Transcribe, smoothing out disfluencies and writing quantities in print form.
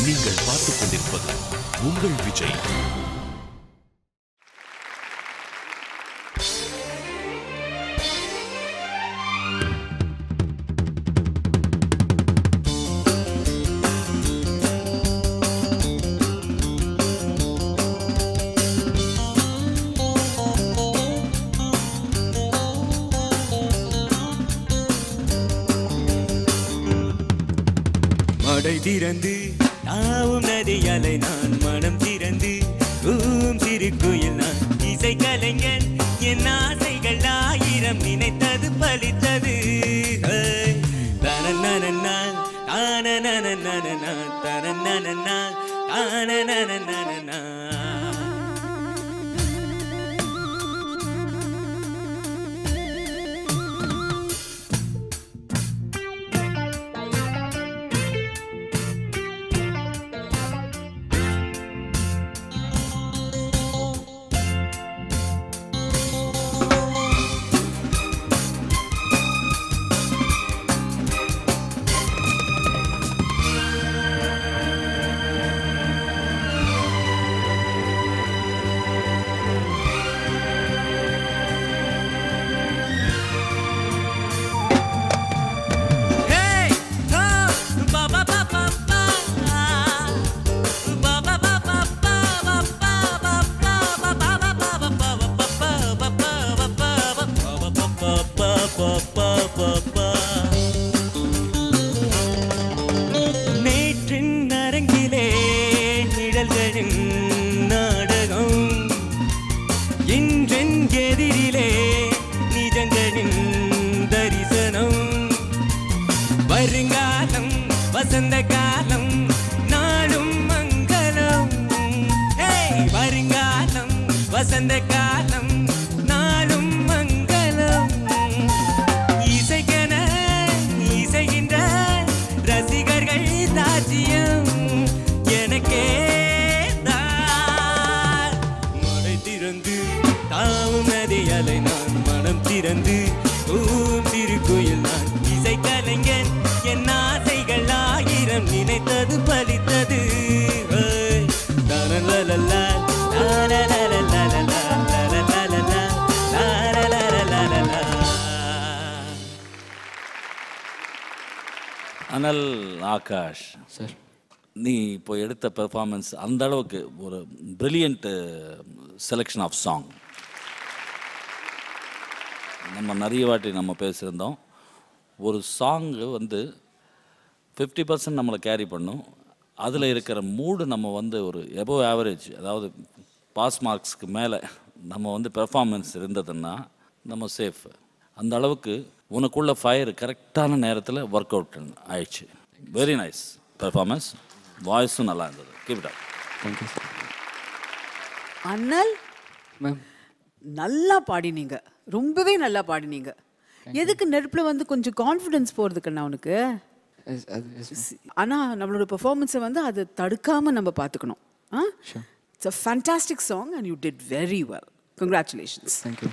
நீங்கள் பார்த்துக் கொண்டிருப்பது உங்கள் விஜய். மடை திறந்து தாவும் நதியலை நான் மனம் திறந்து சிறு கோயில் நான் இசை கலைஞன் என் ஆசைகள் 1000 நினைத்தது பலித்தது. தரநனனா தானநனனா தரநனனா தானநனனா. நேற்றின் அரங்கிலே நிழல்களின் நாடகம், இன்றென் எதிரிலே நிஜங்களின் தரிசனம். வருங்காலம் வசந்த காலம் நாளும் மங்களம். வருங்காலம் வசந்த காலம் நாளும் மங்களம். இசைக்கென இசைகின்ற ரசிகர்கள் ராஜ்யம் எனக்கே தான். மடை திறந்து தாவும் நதியலை நான் மனம் திறந்து சிறு கோயில் நான் இசை கலைஞன் என் ஆசைகள் 1000 நினைத்தது பலித்தது. தரலலலா லாலலலலலா லாலலலலா லாலலலலலா. அனல் ஆகாஷ் சார், நீ இப்போ எடுத்த பெர்ஃபார்மன்ஸ் அந்த அளவுக்கு ஒரு பிரில்லியண்ட் செலெக்ஷன் ஆஃப் சாங். நம்ம நிறைய வாட்டி நம்ம பேசியிருந்தோம், ஒரு சாங்கு வந்து 50% நம்மளை கேரி பண்ணும். அதில் இருக்கிற மூடு நம்ம வந்து ஒரு எபோவ் ஆவரேஜ், அதாவது பாஸ் மார்க்ஸ்க்கு மேலே நம்ம வந்து பெர்ஃபார்மன்ஸ் இருந்ததுன்னா நம்ம சேஃப். அந்த அளவுக்கு உனக்குள்ள ஃபயர் கரெக்டான நேரத்தில் ஒர்க் அவுட் ஆயிடுச்சு. வெரி நைஸ் பெர்ஃபார்மன்ஸ், வாய்ஸும் நல்லா இருந்தது. Keep it up. Thank you sir. அண்ணல் மேம், நல்லா பாடினீங்க, ரொம்பவே நல்லா பாடினீங்க. எதுக்கு நெருப்புல வந்து கொஞ்சம் கான்ஃபிடன்ஸ் போகிறதுக்குண்ணா உனக்கு. ஆனால் நம்மளோட பெர்ஃபார்மன்ஸை வந்து அதை தடுக்காமல் நம்ம பார்த்துக்கணும். It's a fantastic song and you did very well. Congratulations. Thank you.